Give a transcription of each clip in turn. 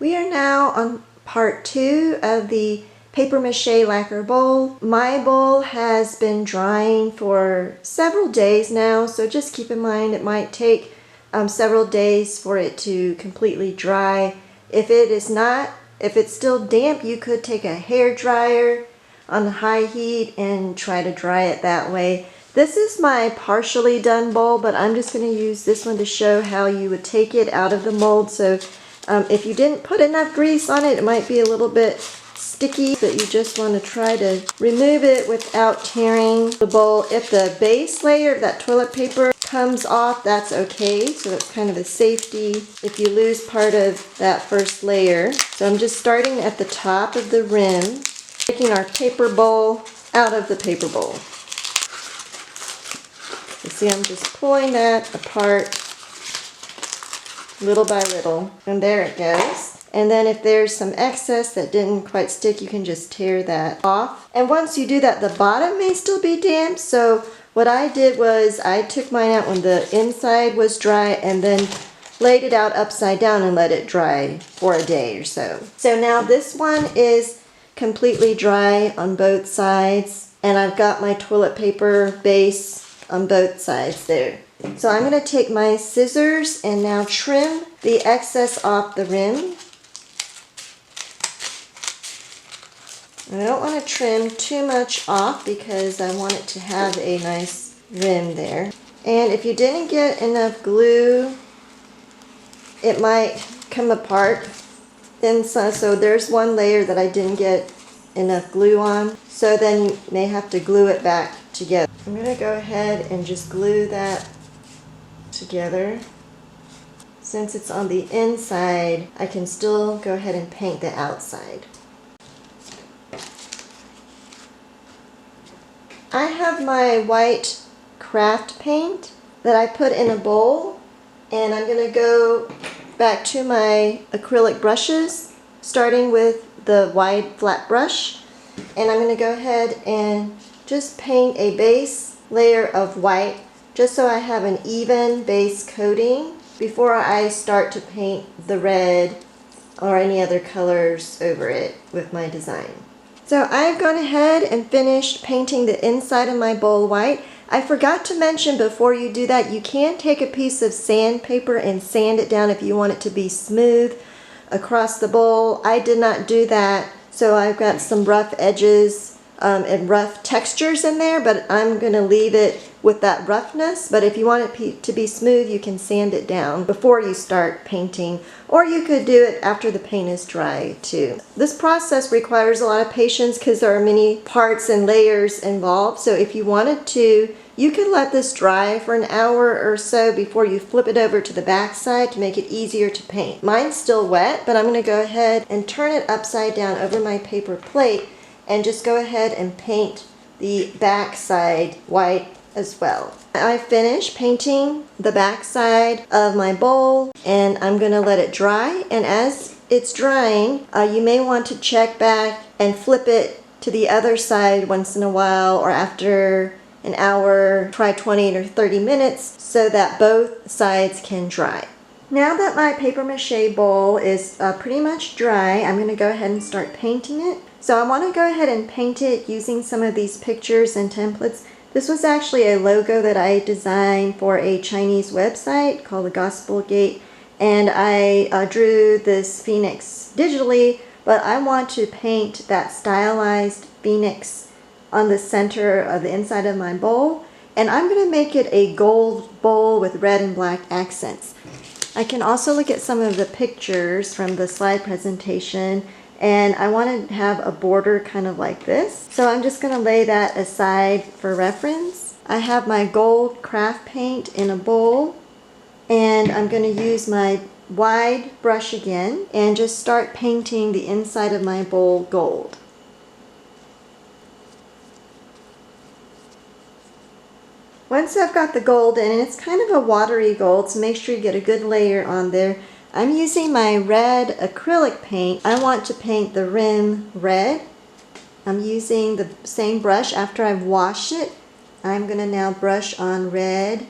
We are now on part 2 of the paper mache lacquer bowl. My bowl has been drying for several days now, so just keep in mind it might take several days for it to completely dry. If it's still damp, you could take a hair dryer on high heat and try to dry it that way. This is my partially done bowl, but I'm just going to use this one to show how you would take it out of the mold. So if you didn't put enough grease on it, it might be a little bit sticky, but you just want to try to remove it without tearing the bowl. If the base layer of that toilet paper comes off, that's okay. So that's kind of a safety if you lose part of that first layer. So I'm just starting at the top of the rim, taking our paper bowl out of the paper bowl. You see, I'm just pulling that apart little by little, and there it goes. And then if there's some excess that didn't quite stick, you can just tear that off. And once you do that, the bottom may still be damp. So what I did was I took mine out when the inside was dry and then laid it out upside down and let it dry for a day or so. So now this one is completely dry on both sides, and I've got my toilet paper base on both sides there. So I'm going to take my scissors and now trim the excess off the rim. I don't want to trim too much off because I want it to have a nice rim there. And if you didn't get enough glue, it might come apart inside. So there's one layer that I didn't get enough glue on. So then you may have to glue it back together. I'm going to go ahead and just glue that together. Since it's on the inside, I can still go ahead and paint the outside. I have my white craft paint that I put in a bowl, and I'm going to go back to my acrylic brushes, starting with the wide flat brush, and I'm going to go ahead and just paint a base layer of white just so I have an even base coating before I start to paint the red or any other colors over it with my design. So I've gone ahead and finished painting the inside of my bowl white. I forgot to mention before you do that, you can take a piece of sandpaper and sand it down if you want it to be smooth across the bowl. I did not do that, so I've got some rough edges and rough textures in there, but I'm going to leave it with that roughness. But if you want it to be smooth, you can sand it down before you start painting, or you could do it after the paint is dry too. This process requires a lot of patience because there are many parts and layers involved. So if you wanted to, you could let this dry for an hour or so before you flip it over to the back side to make it easier to paint. Mine's still wet, but I'm going to go ahead and turn it upside down over my paper plate and just go ahead and paint the back side white as well. I finished painting the back side of my bowl, and I'm going to let it dry. And as it's drying, you may want to check back and flip it to the other side once in a while, or after an hour, try 20 or 30 minutes so that both sides can dry. Now that my paper mache bowl is pretty much dry, I'm going to go ahead and start painting it. So I want to go ahead and paint it using some of these pictures and templates. This was actually a logo that I designed for a Chinese website called the Gospel Gate, and I drew this phoenix digitally, but I want to paint that stylized phoenix on the center of the inside of my bowl, and I'm going to make it a gold bowl with red and black accents. I can also look at some of the pictures from the slide presentation, and I want to have a border kind of like this. So I'm just going to lay that aside for reference. I have my gold craft paint in a bowl, and I'm going to use my wide brush again and just start painting the inside of my bowl gold. Once I've got the gold in, and it's kind of a watery gold, so make sure you get a good layer on there. I'm using my red acrylic paint. I want to paint the rim red. I'm using the same brush after I've washed it. I'm going to now brush on red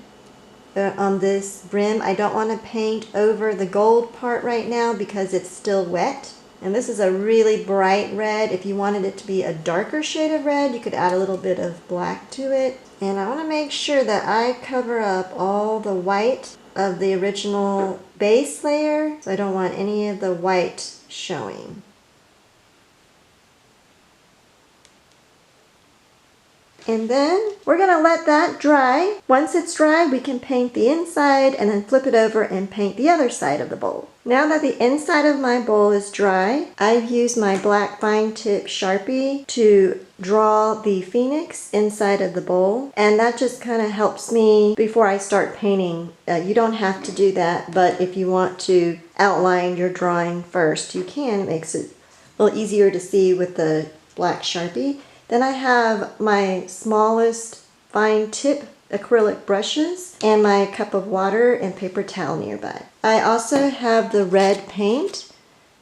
on this brim. I don't want to paint over the gold part right now because it's still wet. And this is a really bright red. If you wanted it to be a darker shade of red, you could add a little bit of black to it. And I want to make sure that I cover up all the white of the original base layer, so I don't want any of the white showing. And then we're going to let that dry. Once it's dry, we can paint the inside and then flip it over and paint the other side of the bowl. Now that the inside of my bowl is dry, I've used my black fine tip Sharpie to draw the phoenix inside of the bowl. And that just kind of helps me before I start painting. You don't have to do that, but if you want to outline your drawing first, you can. It makes it a little easier to see with the black Sharpie. Then I have my smallest fine tip acrylic brushes and my cup of water and paper towel nearby. I also have the red paint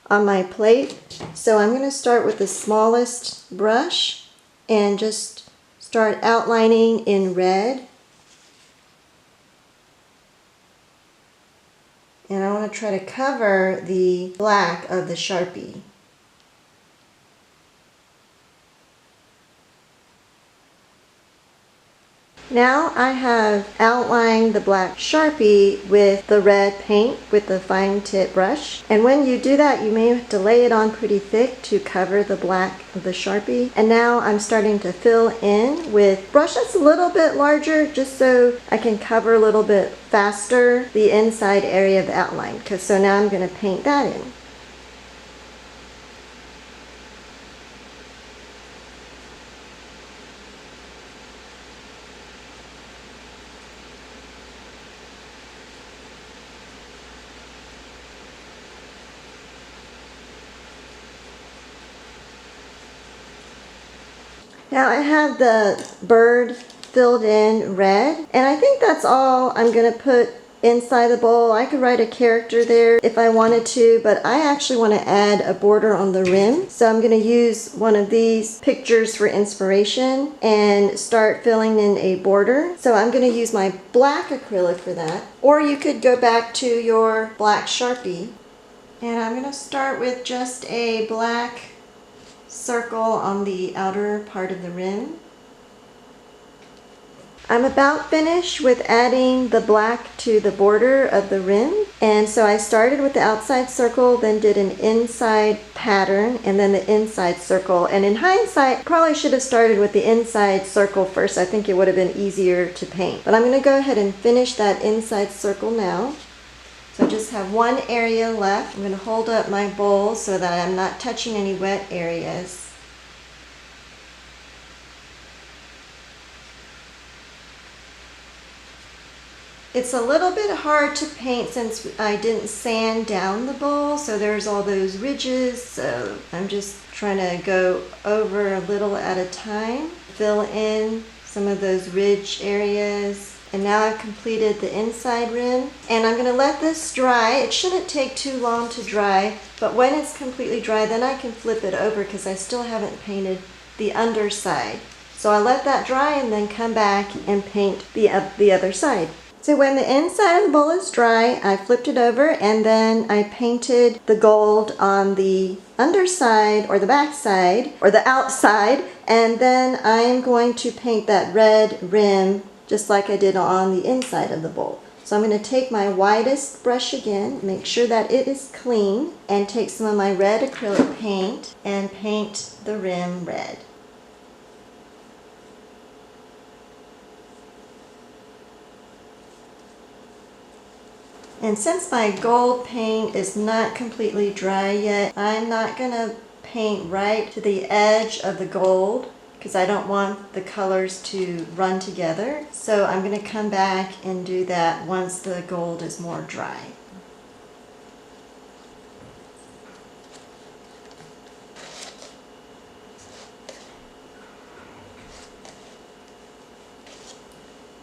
on my plate, so I'm going to start with the smallest brush and just start outlining in red. And I want to try to cover the black of the Sharpie. Now I have outlined the black Sharpie with the red paint with the fine tip brush. And when you do that, you may have to lay it on pretty thick to cover the black of the Sharpie. And now I'm starting to fill in with brush that's a little bit larger, just so I can cover a little bit faster the inside area of the outline. So now I'm going to paint that in. Now I have the bird filled in red, and I think that's all I'm going to put inside the bowl. I could write a character there if I wanted to, but I actually want to add a border on the rim. So I'm going to use one of these pictures for inspiration and start filling in a border. So I'm going to use my black acrylic for that, or you could go back to your black Sharpie. And I'm going to start with just a black circle on the outer part of the rim. I'm about finished with adding the black to the border of the rim, and so I started with the outside circle, then did an inside pattern, and then the inside circle. And in hindsight, probably should have started with the inside circle first. I think it would have been easier to paint. But I'm going to go ahead and finish that inside circle now. So I just have one area left. I'm going to hold up my bowl so that I'm not touching any wet areas. It's a little bit hard to paint since I didn't sand down the bowl, so there's all those ridges, so I'm just trying to go over a little at a time, fill in some of those ridge areas. And now I've completed the inside rim, and I'm going to let this dry. It shouldn't take too long to dry, but when it's completely dry, then I can flip it over because I still haven't painted the underside. So I let that dry and then come back and paint the other side. So when the inside of the bowl is dry, I flipped it over and then I painted the gold on the underside or the back side or the outside, and then I'm going to paint that red rim just like I did on the inside of the bowl. So I'm going to take my widest brush again, make sure that it is clean, and take some of my red acrylic paint and paint the rim red. And since my gold paint is not completely dry yet, I'm not going to paint right to the edge of the gold because I don't want the colors to run together. So I'm going to come back and do that once the gold is more dry.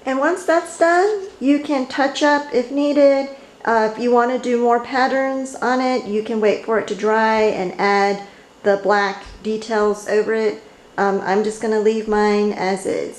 And once that's done, you can touch up if needed. If you want to do more patterns on it, you can wait for it to dry and add the black details over it. I'm just going to leave mine as is.